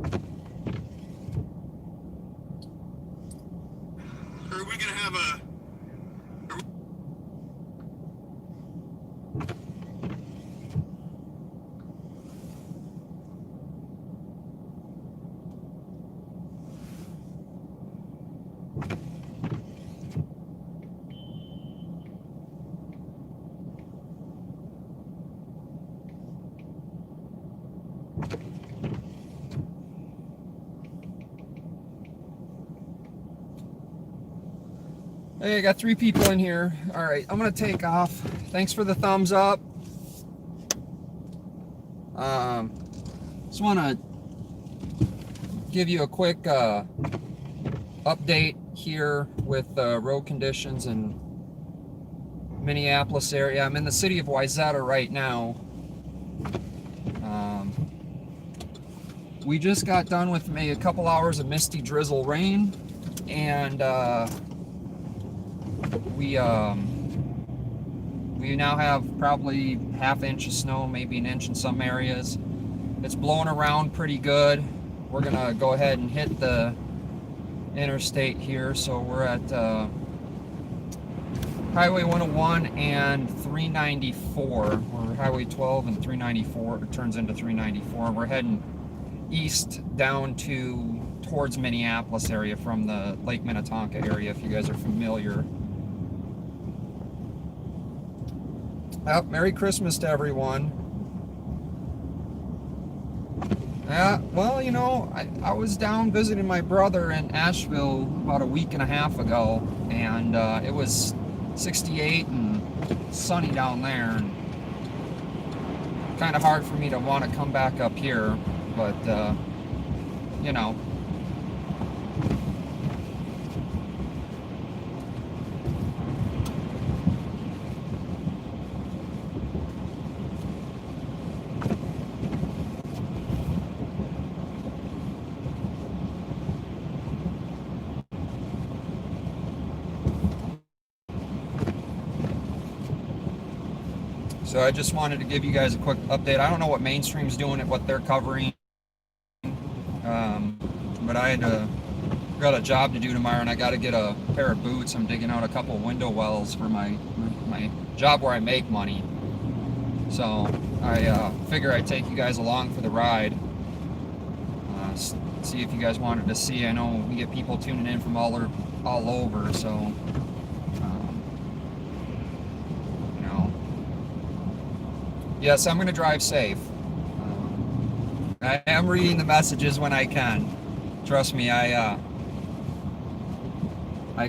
Are we gonna have a? Hey, I got 3 people in here. All right, I'm gonna take off. Thanks for the thumbs up. Just want to give you a quick update here with road conditions in Minneapolis area. I'm in the city of Wayzata right now. We just got done with maybe a couple hours of misty drizzle rain, and we now have probably ½ inch of snow, maybe an inch in some areas. It's blowing around pretty good. We're gonna go ahead and hit the interstate here. So we're at Highway 101 and 394. We're Highway 12 and 394. It turns into 394. We're heading east down towards Minneapolis area from the Lake Minnetonka area, if you guys are familiar. Merry Christmas to everyone. Well, you know, I was down visiting my brother in Asheville about a week and a half ago, and it was 68 and sunny down there, and kind of hard for me to want to come back up here, but you know. So I just wanted to give you guys a quick update. I don't know what Mainstream's doing and what they're covering, but I got a job to do tomorrow, and I got to get a pair of boots. I'm digging out a couple window wells for my job where I make money. So I figure I'd take you guys along for the ride. See if you guys wanted to see. I know we get people tuning in from all over, so. Yes, I'm going to drive safe. I am reading the messages when I can. Trust me, I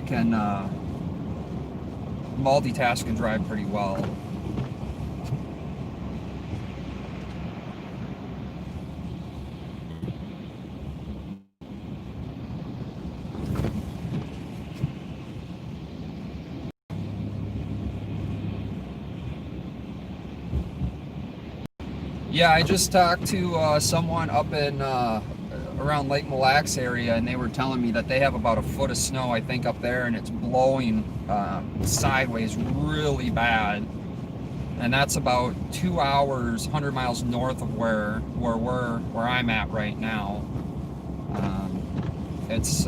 can multitask and drive pretty well. Yeah, I just talked to someone up in around Lake Mille Lacs area, and they were telling me that they have about a foot of snow, I think, up there, and it's blowing sideways really bad. And that's about 2 hours, 100 miles north of where I'm at right now. It's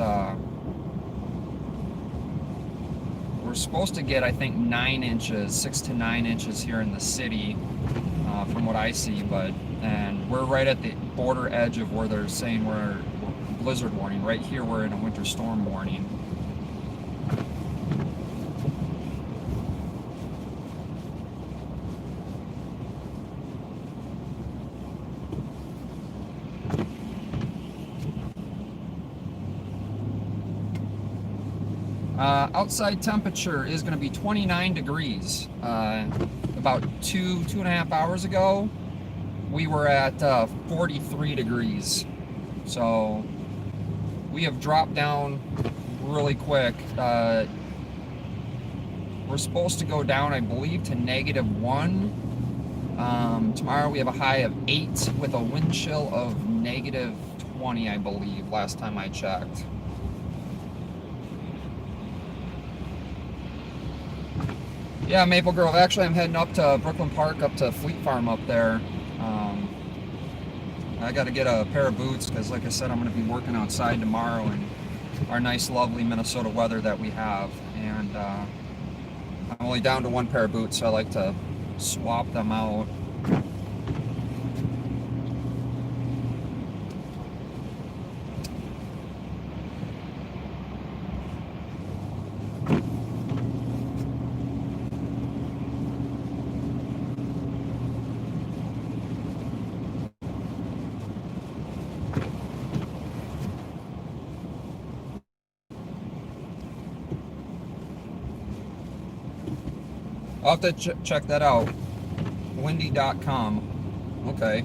we're supposed to get, I think, 9 inches, 6 to 9 inches here in the city. From what I see, and we're right at the border edge of where they're saying we're blizzard warning. Right here we're in a winter storm warning. Outside temperature is going to be 29 degrees. About two and a half hours ago, we were at 43 degrees. So we have dropped down really quick. We're supposed to go down, I believe, to -1. Tomorrow we have a high of 8 with a wind chill of -20, I believe, last time I checked. Yeah, Maple Grove. Actually, I'm heading up to Brooklyn Park, up to Fleet Farm up there. I got to get a pair of boots because, like I said, I'm going to be working outside tomorrow in our nice, lovely Minnesota weather that we have. And I'm only down to one pair of boots, so I like to swap them out. I'll have to check that out. Windy.com. Okay.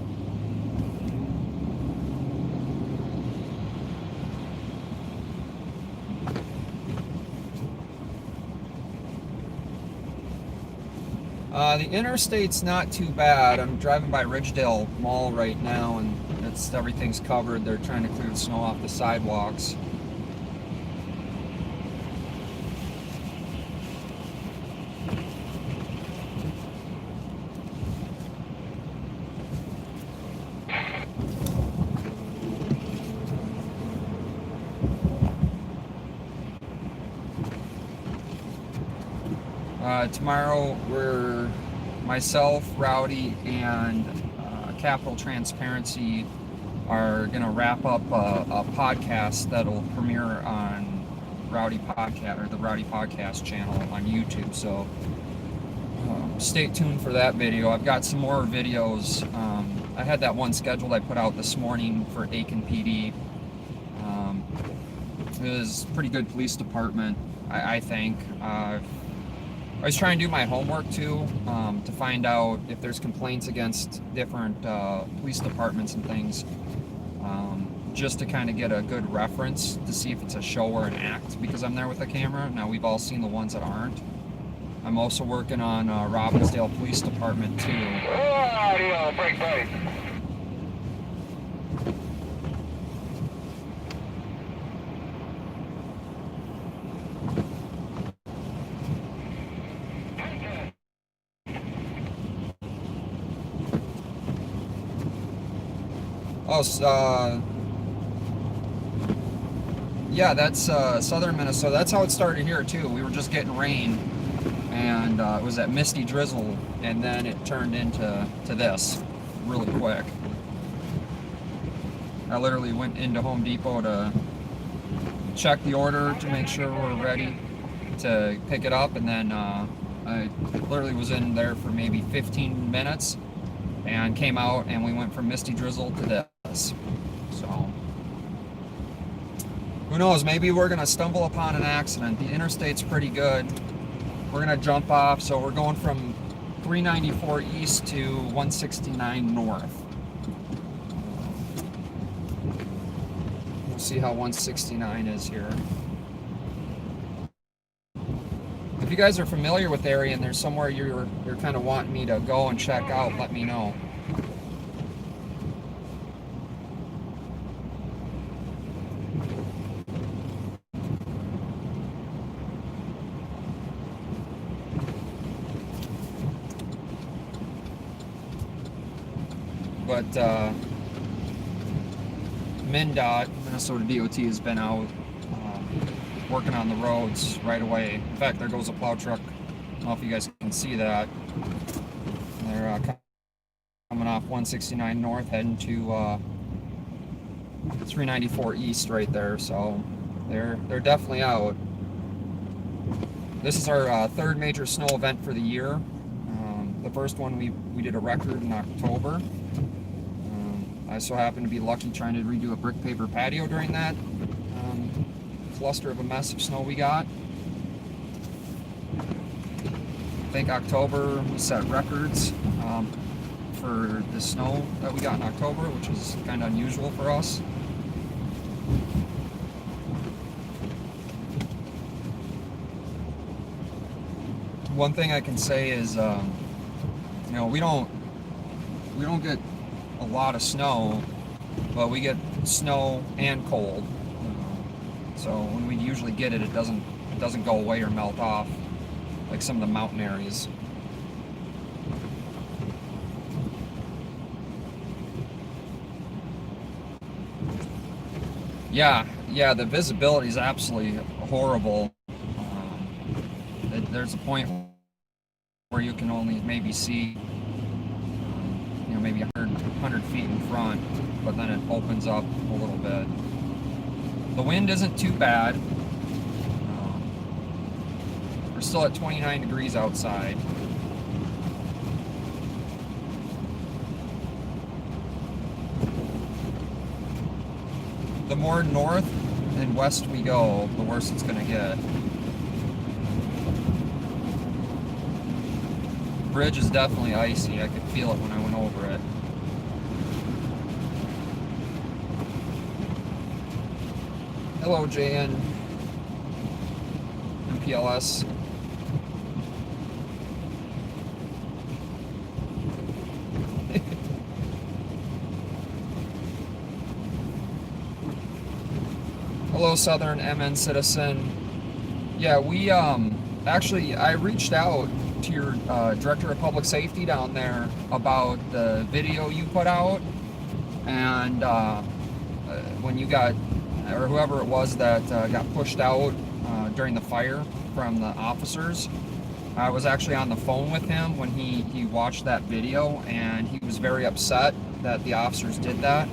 The interstate's not too bad. I'm driving by Ridgedale Mall right now, and everything's covered. They're trying to clear the snow off the sidewalks. Tomorrow, myself, Rowdy, and Capital Transparency are going to wrap up a podcast that'll premiere on Rowdy Podcast, or the Rowdy Podcast channel on YouTube. So stay tuned for that video. I've got some more videos. I had that one scheduled I put out this morning for Aiken PD. It was a pretty good police department, I think. I was trying to do my homework too, to find out if there's complaints against different police departments and things, just to kind of get a good reference to see if it's a show or an act, because I'm there with a camera. Now, we've all seen the ones that aren't. I'm also working on Robbinsdale Police Department too. Audio, break, break. Oh, yeah, that's southern Minnesota. That's how it started here too. We were just getting rain, and it was that misty drizzle, and then it turned into this really quick. I literally went into Home Depot to check the order to make sure we're ready to pick it up, and then I literally was in there for maybe 15 minutes and came out, and we went from misty drizzle to this. So who knows, maybe we're gonna stumble upon an accident. The interstate's pretty good. We're gonna jump off, so we're going from 394 east to 169 north. We'll see how 169 is here. If you guys are familiar with the area and there's somewhere you're kind of wanting me to go and check out, let me know. But MnDOT, Minnesota DOT, has been out working on the roads right away. In fact, there goes a plow truck. I don't know if you guys can see that. They're coming off 169 north, heading to 394 east right there. So they're definitely out. This is our third major snow event for the year. The first one we did a record in October. I so happened to be lucky trying to redo a brick paper patio during that cluster of a mess of snow we got. I think October we set records for the snow that we got in October, which was kind of unusual for us. One thing I can say is, you know, we don't get a lot of snow, but we get snow and cold. So when we usually get it, it doesn't go away or melt off like some of the mountain areas. Yeah, the visibility is absolutely horrible. There's a point where you can only maybe see, maybe 100 feet in front, but then it opens up a little bit. The wind isn't too bad. We're still at 29 degrees outside. The more north and west we go, the worse it's going to get. The bridge is definitely icy. I could feel it when I went over it. Hello, JN. MPLS. Hello, Southern MN Citizen. Yeah, we actually, I reached out to your Director of Public Safety down there about the video you put out, and when you got, or whoever it was that got pushed out during the fire from the officers. I was actually on the phone with him when he watched that video, and he was very upset that the officers did that.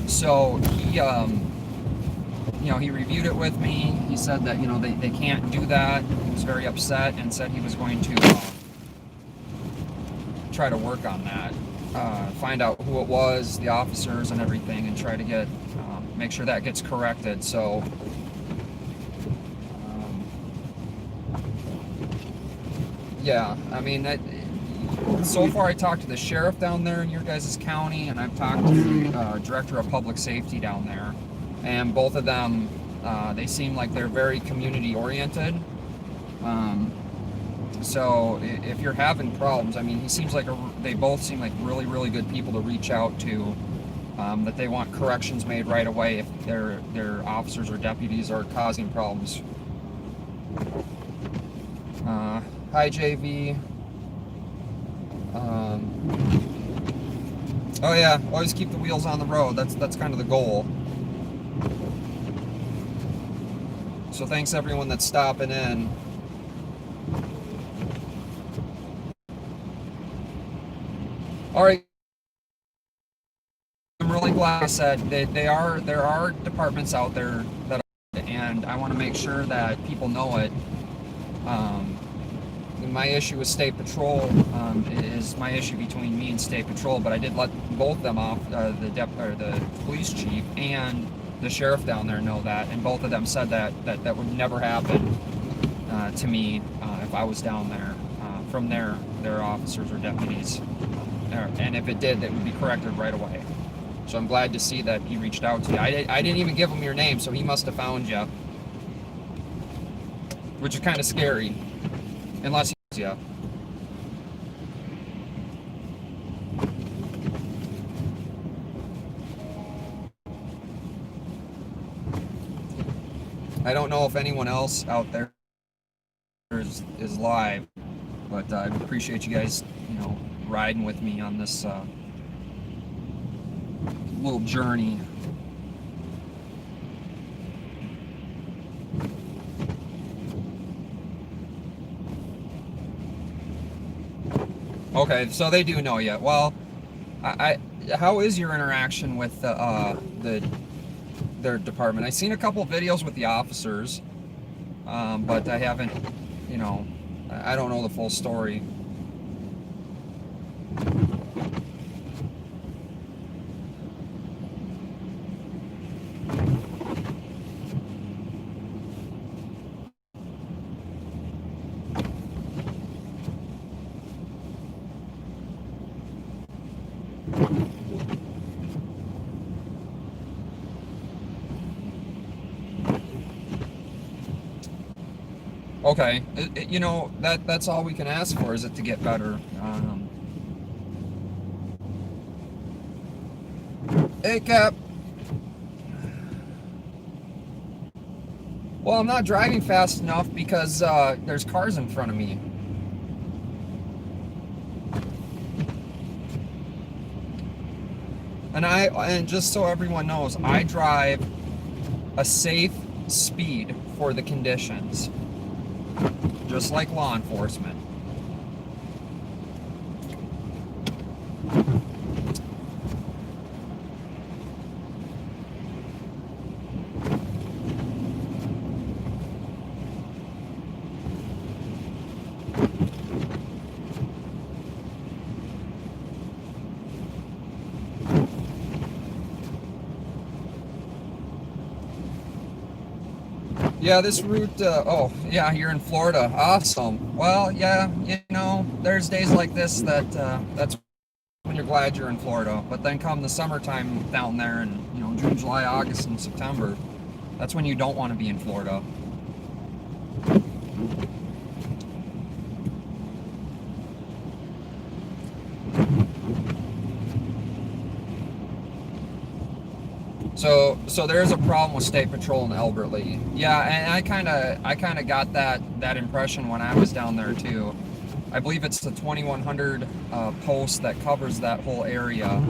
So he, he reviewed it with me. He said that, they can't do that. He was very upset and said he was going to try to work on that. Find out who it was, the officers and everything, and try to get, make sure that gets corrected. So, yeah, I mean, so far I talked to the sheriff down there in your guys' county, and I've talked to the Director of Public Safety down there, and both of them, they seem like they're very community oriented. So if you're having problems, I mean, they both seem like really, really good people to reach out to, that they want corrections made right away if their officers or deputies are causing problems. Hi, JV. Oh yeah, always keep the wheels on the road. That's kind of the goal. So thanks everyone that's stopping in. All right. I'm really glad I said there are departments out there that are, and I want to make sure that people know it. My issue with State Patrol is my issue between me and State Patrol, but I did let both of them off, the police chief and the sheriff down there know that, and both of them said that would never happen to me if I was down there from their officers or deputies, and if it did, that would be corrected right away. So I'm glad to see that he reached out to you. I didn't even give him your name, so he must have found you, which is kind of scary, unless he knows you. I don't know if anyone else out there is live, but I appreciate you guys, riding with me on this little journey. Okay, so they do know you. Well, how is your interaction with their department? I've seen a couple of videos with the officers, but I haven't, I don't know the full story. Okay, that's all we can ask for, is it to get better. Hey, Cap. Well, I'm not driving fast enough because there's cars in front of me. And just so everyone knows, I drive a safe speed for the conditions, just like law enforcement. Yeah, this route, oh, yeah, you're in Florida. Awesome. Well, yeah, there's days like this that's when you're glad you're in Florida. But then come the summertime down there in, June, July, August, and September, that's when you don't want to be in Florida. So there's a problem with State Patrol in Albert Lee. Yeah, and I kind of got that impression when I was down there too. I believe it's the 2100 post that covers that whole area.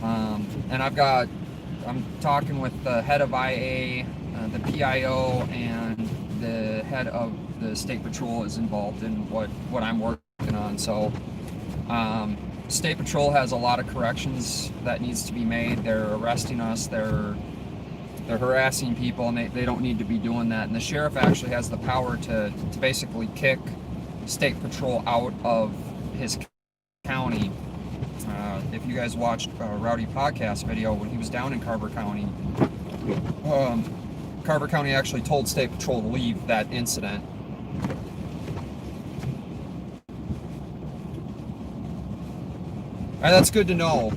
And I'm talking with the head of IA, the PIO, and the head of the State Patrol is involved in what I'm working on. So State Patrol has a lot of corrections that needs to be made. They're arresting us. They're harassing people, and they don't need to be doing that. And the sheriff actually has the power to basically kick State Patrol out of his county. If you guys watched Rowdy podcast video when he was down in Carver County, Carver County actually told State Patrol to leave that incident. And that's good to know,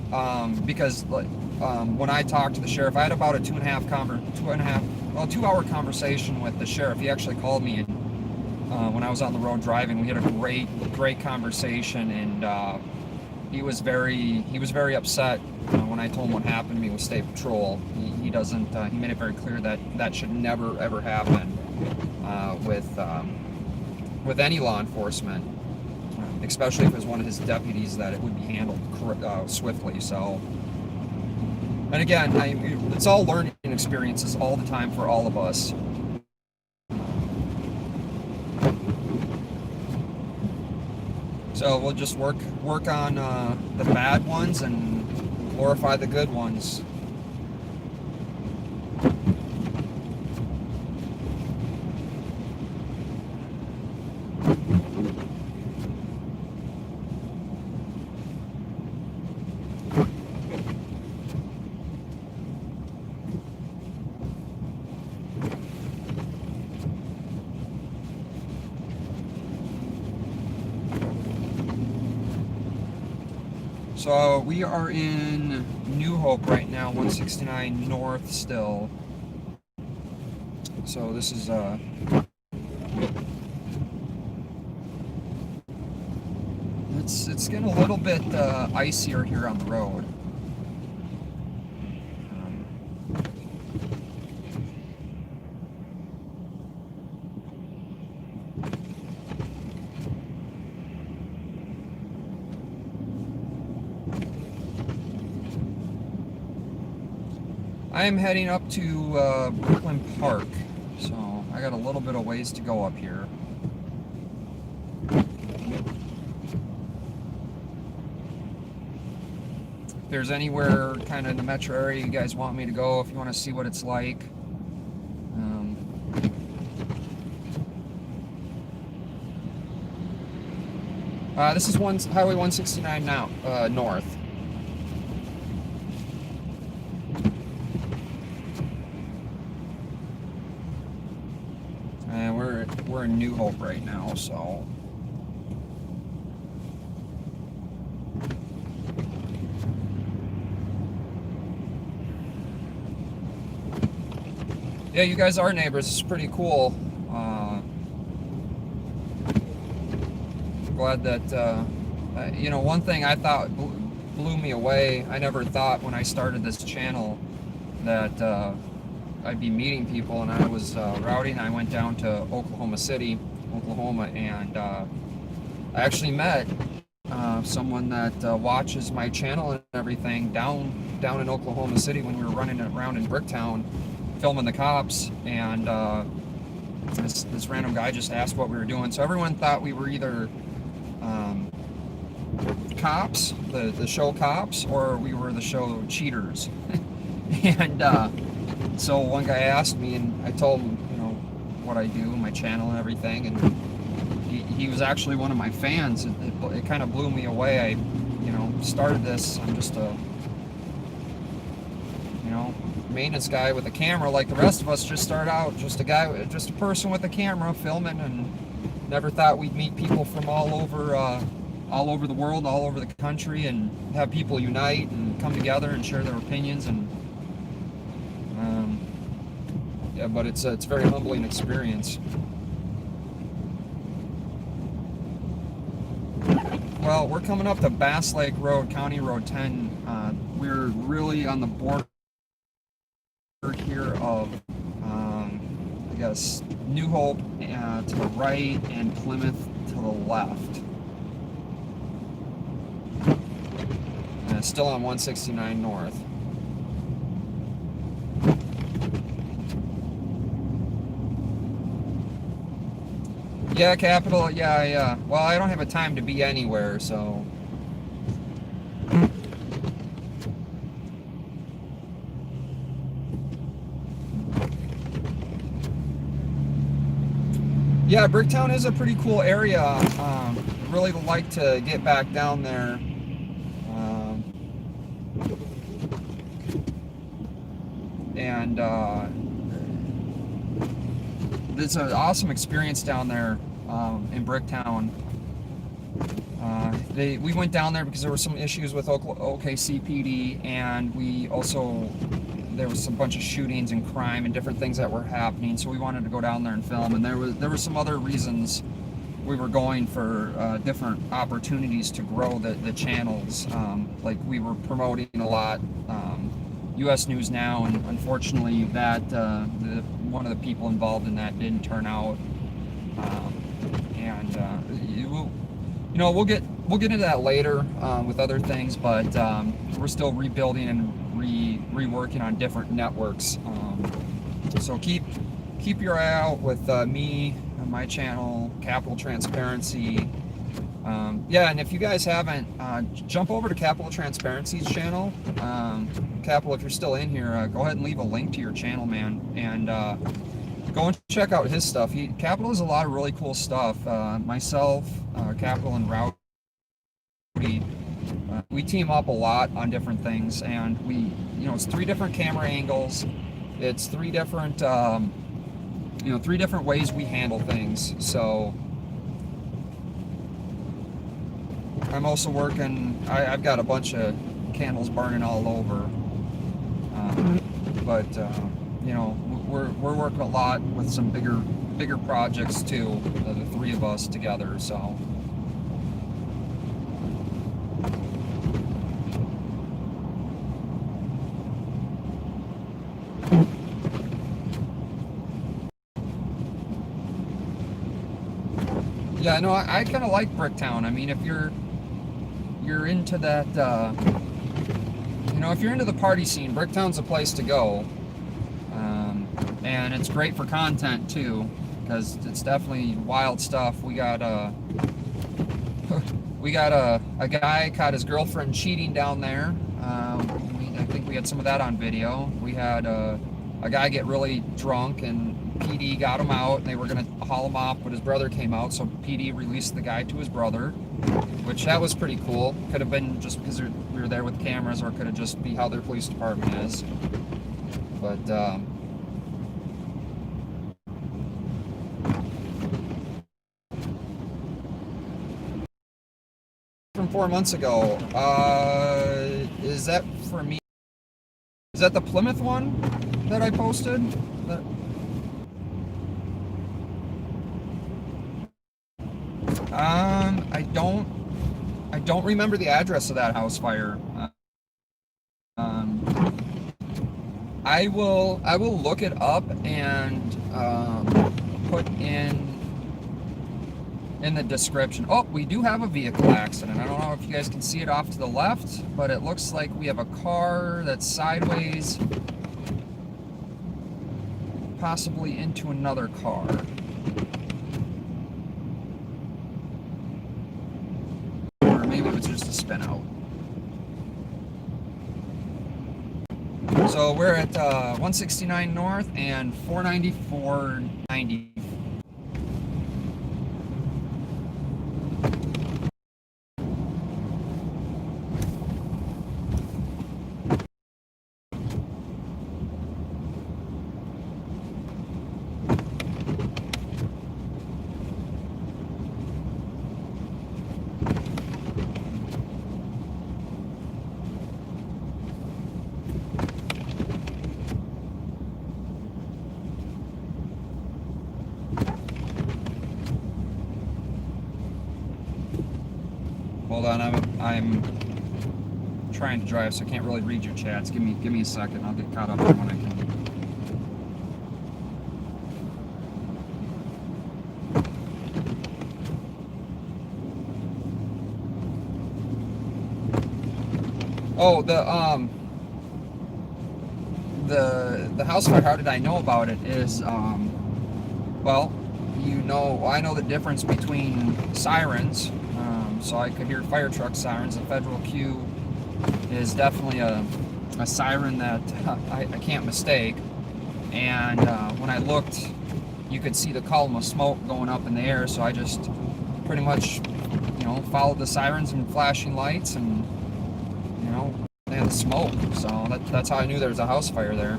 because when I talked to the sheriff, I had about a 2-hour conversation with the sheriff. He actually called me when I was on the road driving. We had a great conversation, and he was very upset when I told him what happened to me with State Patrol. He made it very clear that should never ever happen with any law enforcement. Especially if it was one of his deputies, that it would be handled swiftly. So, and again, it's all learning experiences all the time for all of us. So we'll just work on the bad ones and glorify the good ones. So we are in New Hope right now, 169 North still. So this is it's getting a little bit icier here on the road. I am heading up to Brooklyn Park, so I got a little bit of ways to go up here. If there's anywhere kind of in the metro area you guys want me to go, if you want to see what it's like. This is Highway 169 now, north. And we're in New Hope right now, so. Yeah, you guys are neighbors. It's pretty cool. Glad that, one thing I thought blew me away. I never thought when I started this channel that I'd be meeting people, and I was routing. I went down to Oklahoma City, Oklahoma, and I actually met someone that watches my channel and everything down in Oklahoma City when we were running around in Bricktown filming the cops, and this random guy just asked what we were doing. So everyone thought we were either cops, the show Cops, or we were the show Cheaters. And so one guy asked me, and I told him, what I do, my channel and everything, and he was actually one of my fans. It kind of blew me away. I started this. I'm just a maintenance guy with a camera, like the rest of us just start out, just a person with a camera filming, and never thought we'd meet people from all over the world, all over the country, and have people unite and come together and share their opinions. And yeah, but it's a very humbling experience. Well, we're coming up to Bass Lake Road, County Road 10. We're really on the border here of, I guess, New Hope to the right and Plymouth to the left. Still on 169 North. Yeah, Capital, yeah. Well, I don't have a time to be anywhere, so. Yeah, Bricktown is a pretty cool area. Really would like to get back down there. And it's an awesome experience down there in Bricktown. We went down there because there were some issues with OKCPD, and there was some bunch of shootings and crime and different things that were happening, so we wanted to go down there and film. And there were some other reasons we were going for different opportunities to grow the channels. Like we were promoting a lot U.S. News Now, and unfortunately that one of the people involved in that didn't turn out. We'll get into that later with other things, but we're still rebuilding and reworking on different networks. So keep your eye out with me and my channel, Capital Transparency. Yeah, and if you guys haven't, jump over to Capital Transparency's channel. Capital, if you're still in here, go ahead and leave a link to your channel, man, and go and check out his stuff. Capital has a lot of really cool stuff. Myself, Capital, and Rowdy, we team up a lot on different things, and it's 3 different camera angles. It's 3 different, 3 different ways we handle things. So I'm also working. I've got a bunch of candles burning all over, but we're working a lot with some bigger projects too. The 3 of us together. So. Yeah, no, I kind of like Bricktown. I mean, if you're into that, if you're into the party scene, Bricktown's a place to go. And it's great for content too, because it's definitely wild stuff. We got a guy caught his girlfriend cheating down there. I think we had some of that on video. We had a guy get really drunk, and PD got him out, and they were going to haul him off, but his brother came out, so PD released the guy to his brother, which that was pretty cool. Could have been just because we were there with cameras, or it could have just be how their police department is. But from 4 months ago, is that for me? Is that the Plymouth one that I posted? I don't remember the address of that house fire. I will look it up and put in in the description. Oh, we do have a vehicle accident. I don't know if you guys can see it off to the left, but it looks like we have a car that's sideways, possibly into another car. Or maybe it was just a spin out. So we're at 169 North and 494.90. Hold on, I'm trying to drive, so I can't really read your chats. Give me a second. I'll get caught up on when I can. Oh, the house fire. How did I know about it? Is well, I know the difference between sirens. So I could hear fire truck sirens. The Federal Q is definitely a siren that I can't mistake. And when I looked, you could see the column of smoke going up in the air. So I just pretty much, followed the sirens and flashing lights, and they had the smoke. So that's how I knew there was a house fire there.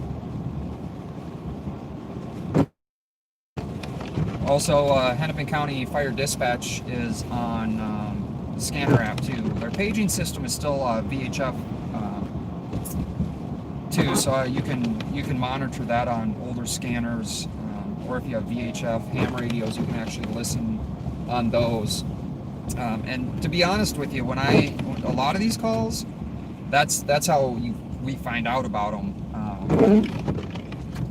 Also, Hennepin County Fire Dispatch is on scanner app too. Their paging system is still VHF too, so you can monitor that on older scanners, or if you have VHF ham radios, you can actually listen on those. And to be honest with you, when a lot of these calls, that's how we find out about them.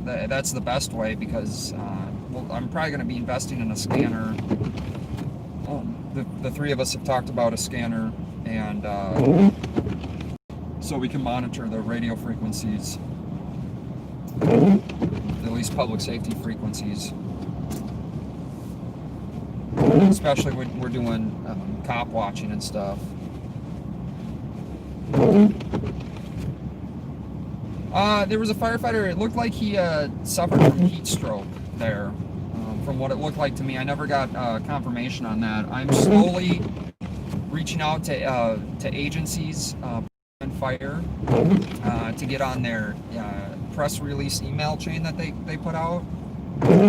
That's the best way, because I'm probably going to be investing in a scanner. The three of us have talked about a scanner, and so we can monitor the radio frequencies, at least public safety frequencies, especially when we're doing cop watching and stuff. There was a firefighter. It looked like he suffered from heat stroke there. From what it looked like to me, I never got confirmation on that. I'm slowly reaching out to agencies and fire to get on their press release email chain that they put out.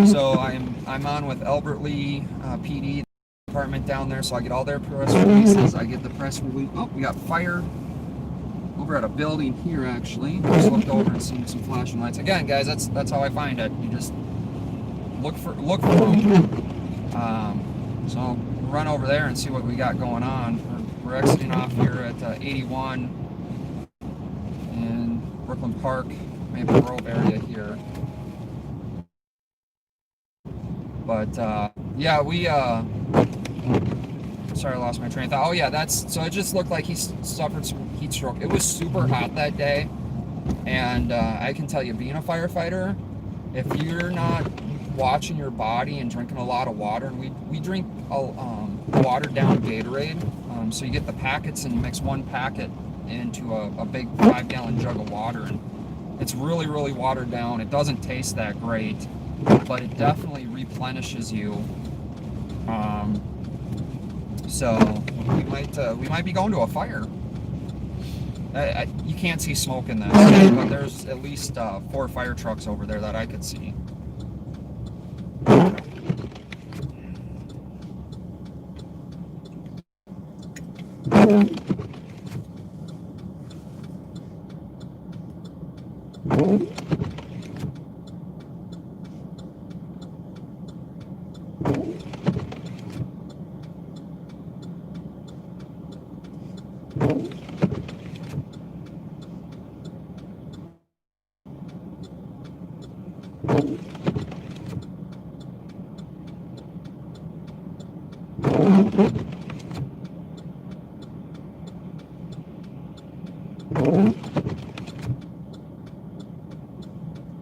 So I'm on with Albert Lee PD department down there, so I get all their press releases. I get the press release. Oh, we got fire over at a building here, actually. Just looked over and seen some flashing lights. Again, guys, that's how I find it. You just look for them. So I'll run over there and see what we got going on. We're exiting off here at 81 in Brooklyn Park, Maple Grove area here. But yeah, we sorry, I lost my train of thought. Oh yeah, so it just looked like he suffered some heat stroke. It was super hot that day, and I can tell you, being a firefighter, if you're not watching your body and drinking a lot of water, and we drink watered down Gatorade, so you get the packets and mix one packet into a big 5-gallon jug of water, and it's really, really watered down. It doesn't taste that great, but it definitely replenishes you. So we might be going to a fire. You can't see smoke in this, but there's at least 4 fire trucks over there that I could see.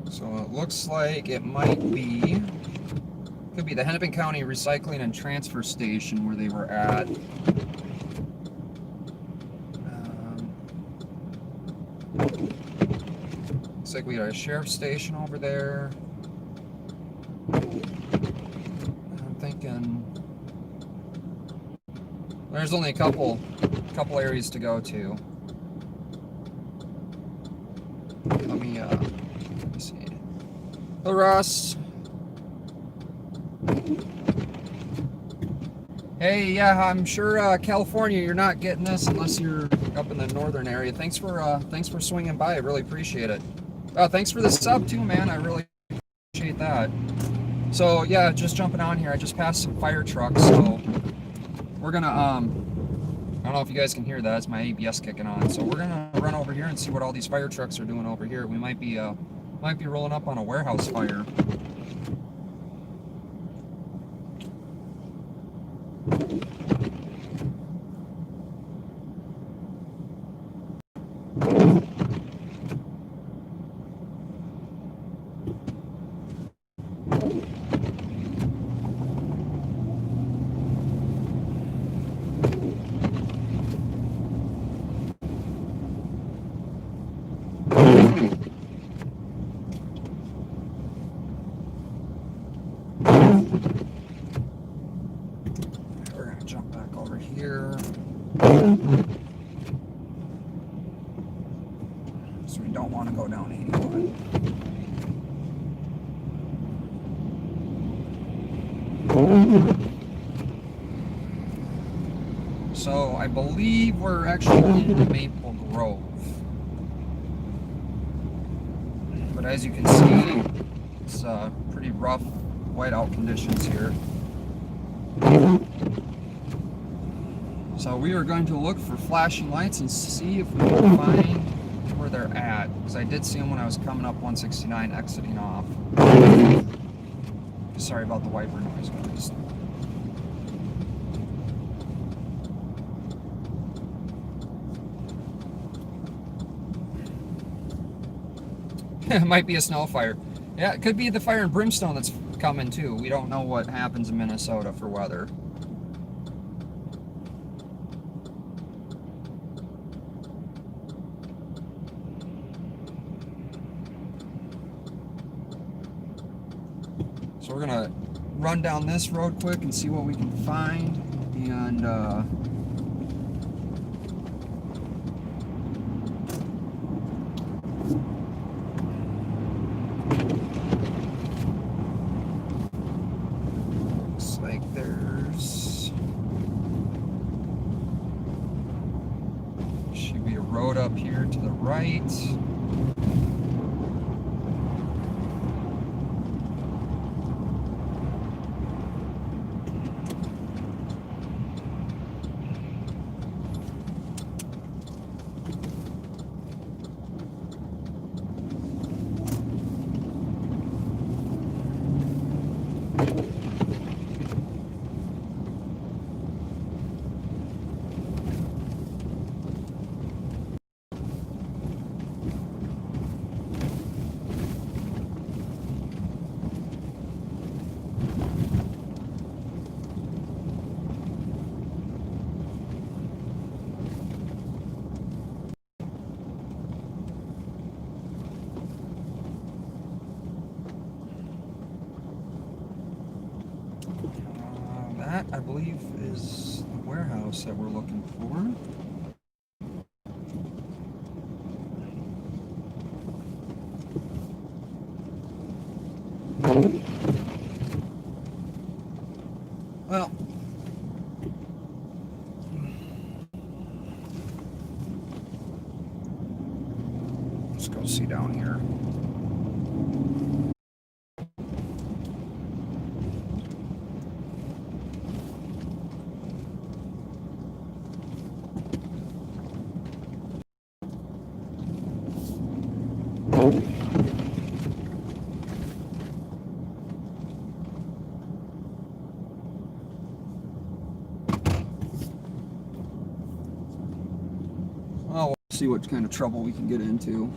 So it looks like it might be, could be the Hennepin County Recycling and Transfer Station where they were at. Looks like we got a sheriff's station over there. I'm thinking there's only a couple areas to go to. Let me see. Hello, Ross. Hey, yeah, I'm sure California, you're not getting this unless you're up in the northern area. Thanks for swinging by. I really appreciate it. Thanks for the sub too, man. I really appreciate that. So yeah, just jumping on here. I just passed some fire trucks, so we're gonna I don't know if you guys can hear that. It's my ABS kicking on. So we're gonna run over here and see what all these fire trucks are doing over here. We might be rolling up on a warehouse fire. We're gonna jump back over here. So we don't want to go down 81. So I believe we're actually in Maple Grove. But as you can see, it's pretty rough whiteout conditions here. So we are going to look for flashing lights and see if we can find where they're at. Because I did see them when I was coming up 169 exiting off. Sorry about the wiper noise, guys. It might be a snow fire. Yeah, it could be the fire and brimstone that's coming too. We don't know what happens in Minnesota for weather. So we're gonna run down this road quick and see what we can find. And looks like there's should be a road up here to the right. That, I believe, is the warehouse that we're looking for. Well, let's go see down here. Well, we'll see what kind of trouble we can get into.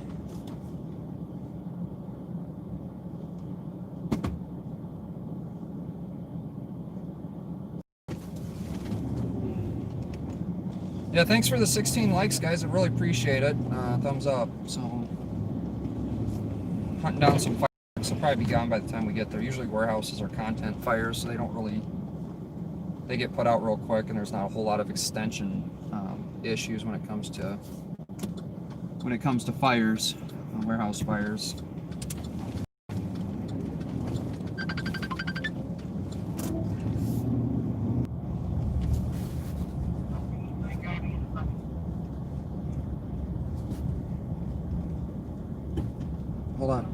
Yeah, thanks for the 16 likes, guys. I really appreciate it. Thumbs up. So, hunting down some fire trucks. They'll probably be gone by the time we get there. Usually warehouses are content fires, so they don't really, they get put out real quick, and there's not a whole lot of extension issues when it comes to fires, warehouse fires. Hold on.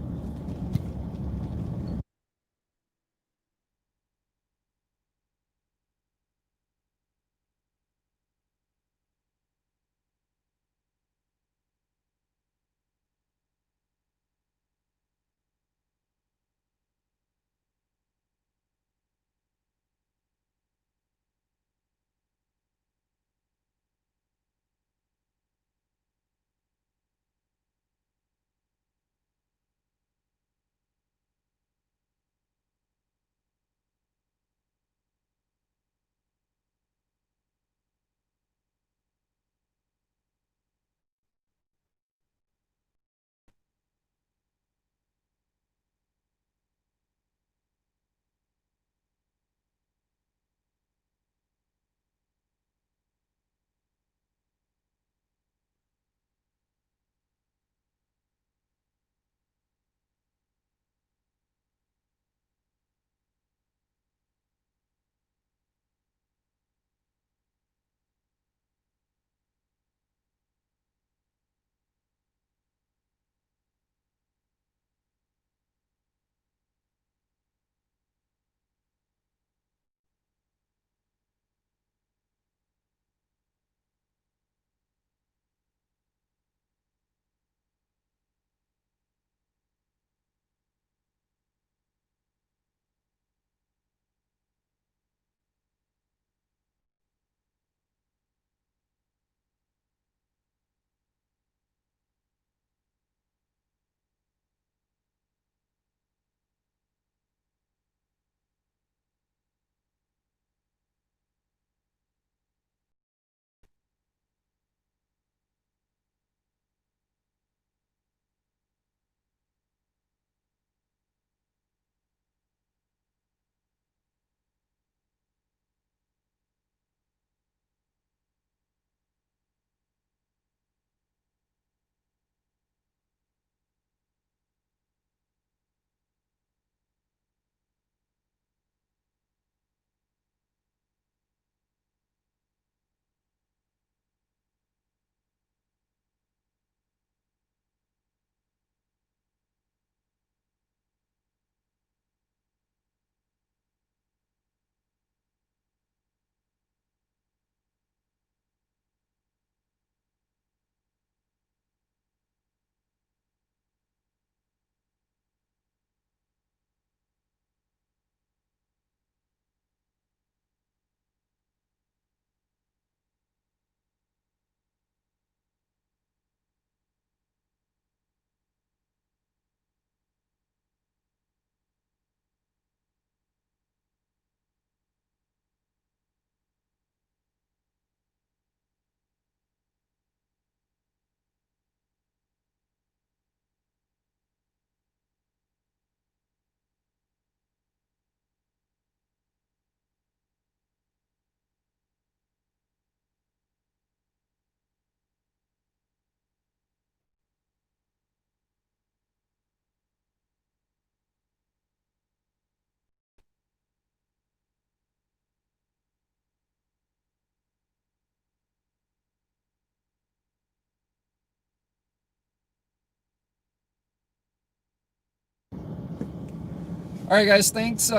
All right, guys. Thanks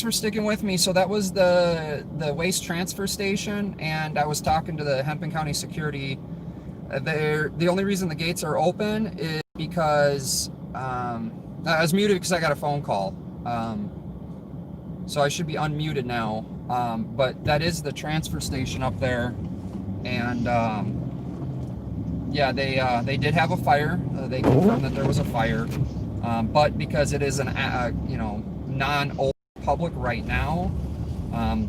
for sticking with me. So that was the waste transfer station, and I was talking to the Hennepin County Security. The only reason the gates are open is because I was muted because I got a phone call. So I should be unmuted now. But that is the transfer station up there, and yeah, they did have a fire. They confirmed that there was a fire, but because it is an non-open public right now,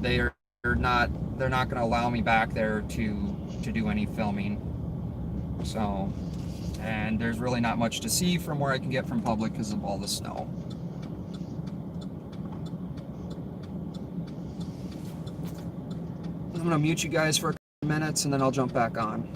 they're not going to allow me back there to do any filming. So, and there's really not much to see from where I can get from public because of all the snow. I'm gonna mute you guys for a couple minutes and then I'll jump back on.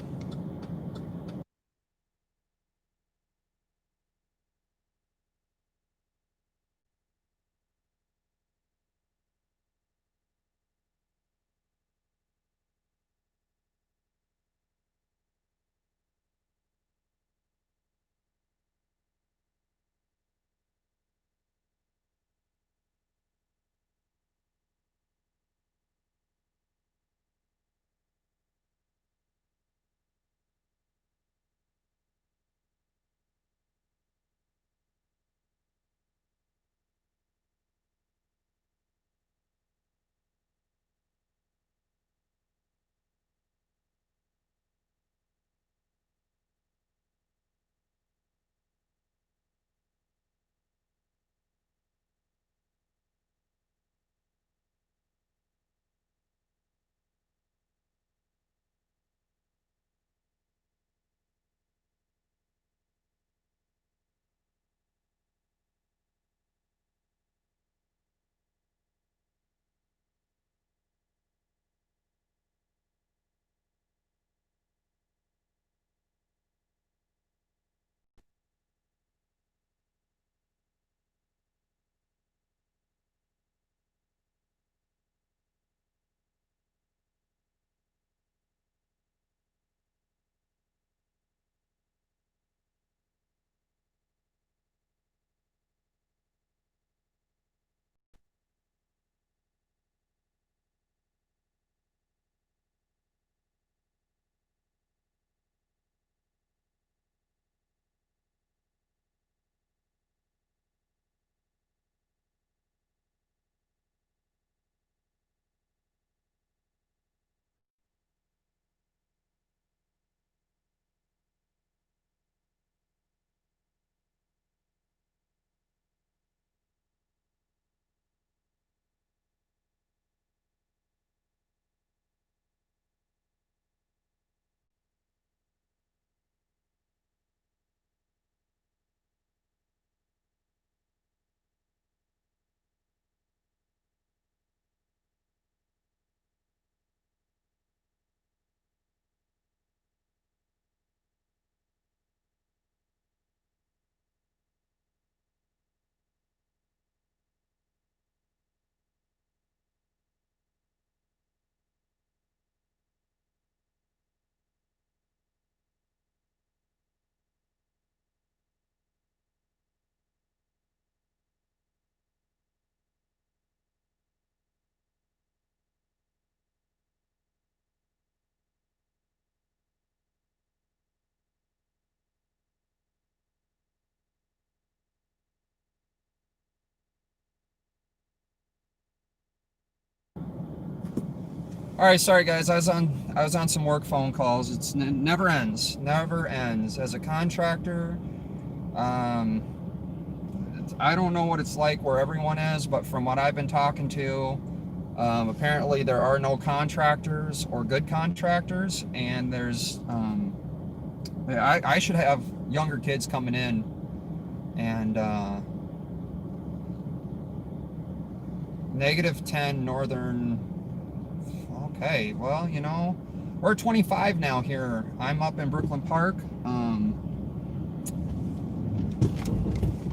All right, sorry guys, I was on some work phone calls. It never ends. As a contractor, I don't know what it's like where everyone is, but from what I've been talking to, apparently there are no contractors or good contractors, and there's I should have younger kids coming in, and -10 northern. Okay, well, we're 25 now here. I'm up in Brooklyn Park,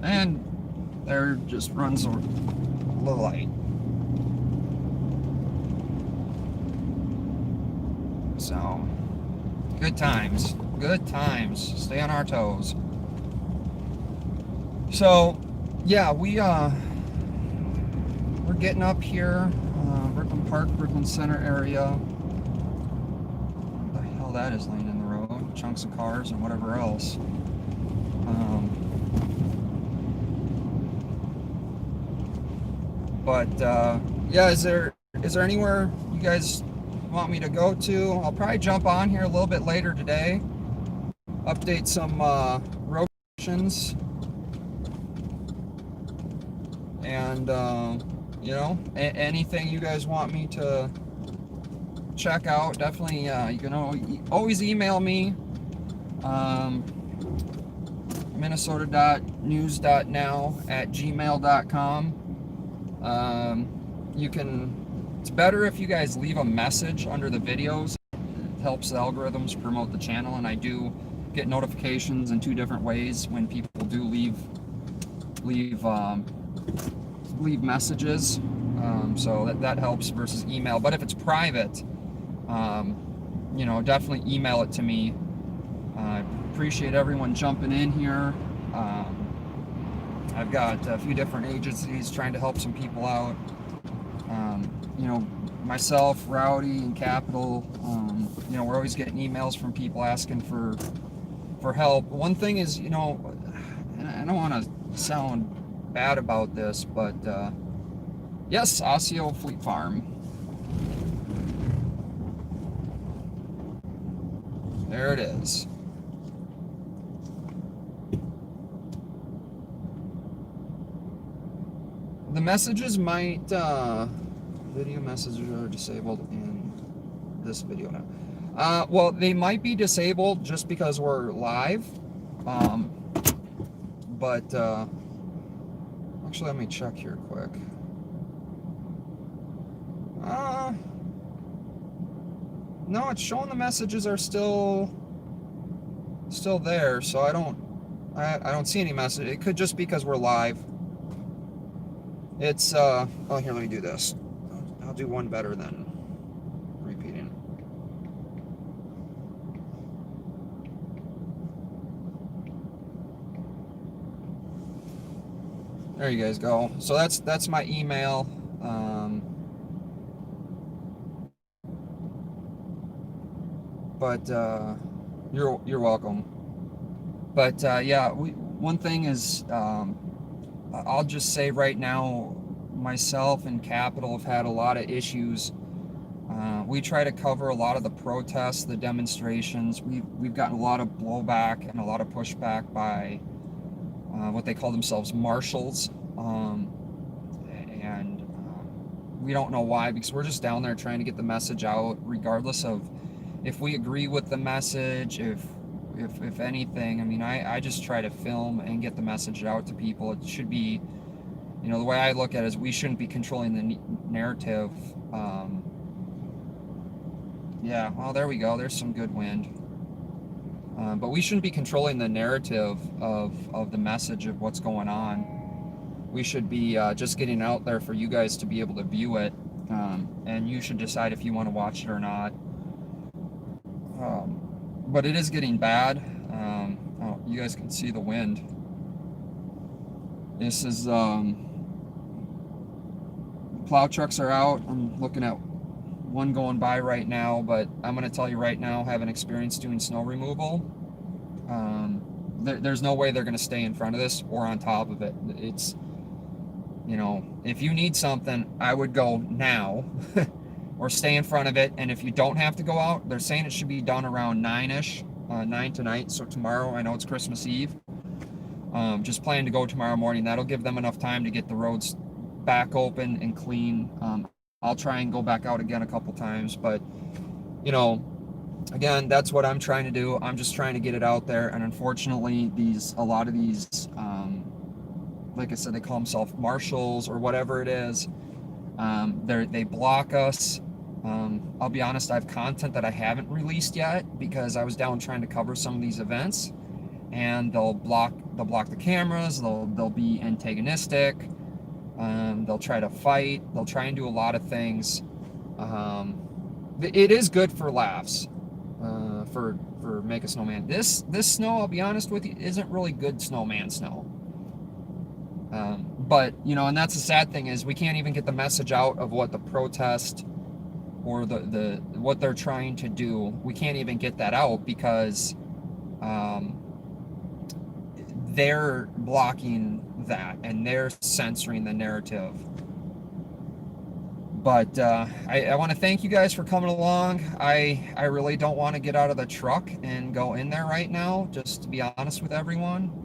and there just runs a little light. So, good times. Stay on our toes. So, yeah, we're getting up here, Brooklyn Park, Brooklyn Center area. What the hell that is laying in the road? Chunks of cars and whatever else. Yeah, is there anywhere you guys want me to go to? I'll probably jump on here a little bit later today. update some road conditions, and you know, anything you guys want me to check out, definitely you can always email me, minnesota.news.now@gmail.com. You can, it's better if you guys leave a message under the videos. It helps the algorithms promote the channel, and I do get notifications in 2 different ways when people do leave messages, so that helps versus email. But if it's private, you know, definitely email it to me. I appreciate everyone jumping in here. I've got a few different agencies trying to help some people out. You know, myself, Rowdy, and Capital, you know, we're always getting emails from people asking for help. One thing is, you know, and I don't want to sound bad about this, but yes, Osseo Fleet Farm. There it is. The messages might, video messages are disabled in this video now. Well, they might be disabled just because we're live. But actually, let me check here quick. No, it's showing the messages are still there, so I don't see any message. It could just be because we're live. It's oh, here, let me do this. I'll do one better than repeating. There you guys go. So that's my email. But you're welcome. But yeah, one thing is, I'll just say right now, myself and Capital have had a lot of issues. We try to cover a lot of the protests, the demonstrations. We've gotten a lot of blowback and a lot of pushback by what they call themselves marshals, and we don't know why, because we're just down there trying to get the message out, regardless of if we agree with the message. If anything, I mean, I just try to film and get the message out to people. It should be, you know, the way I look at it is we shouldn't be controlling the narrative. Yeah, well, there we go. There's some good wind. But we shouldn't be controlling the narrative of the message of what's going on. We should be just getting out there for you guys to be able to view it, and you should decide if you want to watch it or not. But it is getting bad. Oh, you guys can see the wind. This is plow trucks are out. I'm looking at one going by right now, but I'm going to tell you right now, having experience doing snow removal, there's no way they're going to stay in front of this or on top of it. It's, you know, if you need something, I would go now or stay in front of it. And if you don't have to go out, they're saying it should be done around 9-ish, 9 tonight. So tomorrow, I know it's Christmas Eve. Just plan to go tomorrow morning. That'll give them enough time to get the roads back open and clean. I'll try and go back out again a couple times, but you know, again, that's what I'm trying to do. I'm just trying to get it out there, and unfortunately, a lot of these, like I said, they call themselves marshals or whatever it is. They block us. I'll be honest, I have content that I haven't released yet because I was down trying to cover some of these events, and they'll block the cameras. They'll be antagonistic. They'll try to fight. They'll try and do a lot of things. It is good for laughs, for Make a Snowman. This snow, I'll be honest with you, isn't really good snowman snow. But you know, and that's the sad thing, is we can't even get the message out of what the protest or what they're trying to do. We can't even get that out because they're blocking that and they're censoring the narrative. But I want to thank you guys for coming along. I really don't want to get out of the truck and go in there right now, just to be honest with everyone.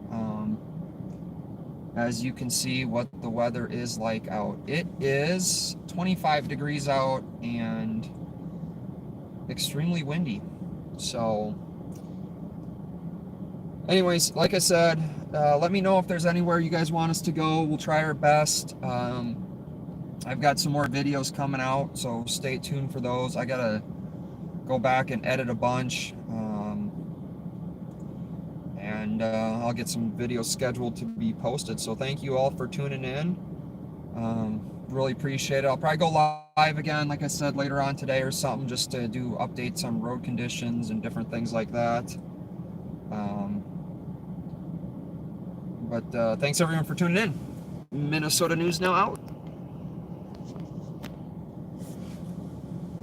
As you can see what the weather is like out. It is 25 degrees out and extremely windy. So anyways, like I said, let me know if there's anywhere you guys want us to go. We'll try our best. I've got some more videos coming out, so stay tuned for those. I gotta go back and edit a bunch, and I'll get some videos scheduled to be posted. So thank you all for tuning in. Really appreciate it. I'll probably go live again, like I said, later on today or something, just to do updates on road conditions and different things like that. But thanks everyone for tuning in. Minnesota News now out.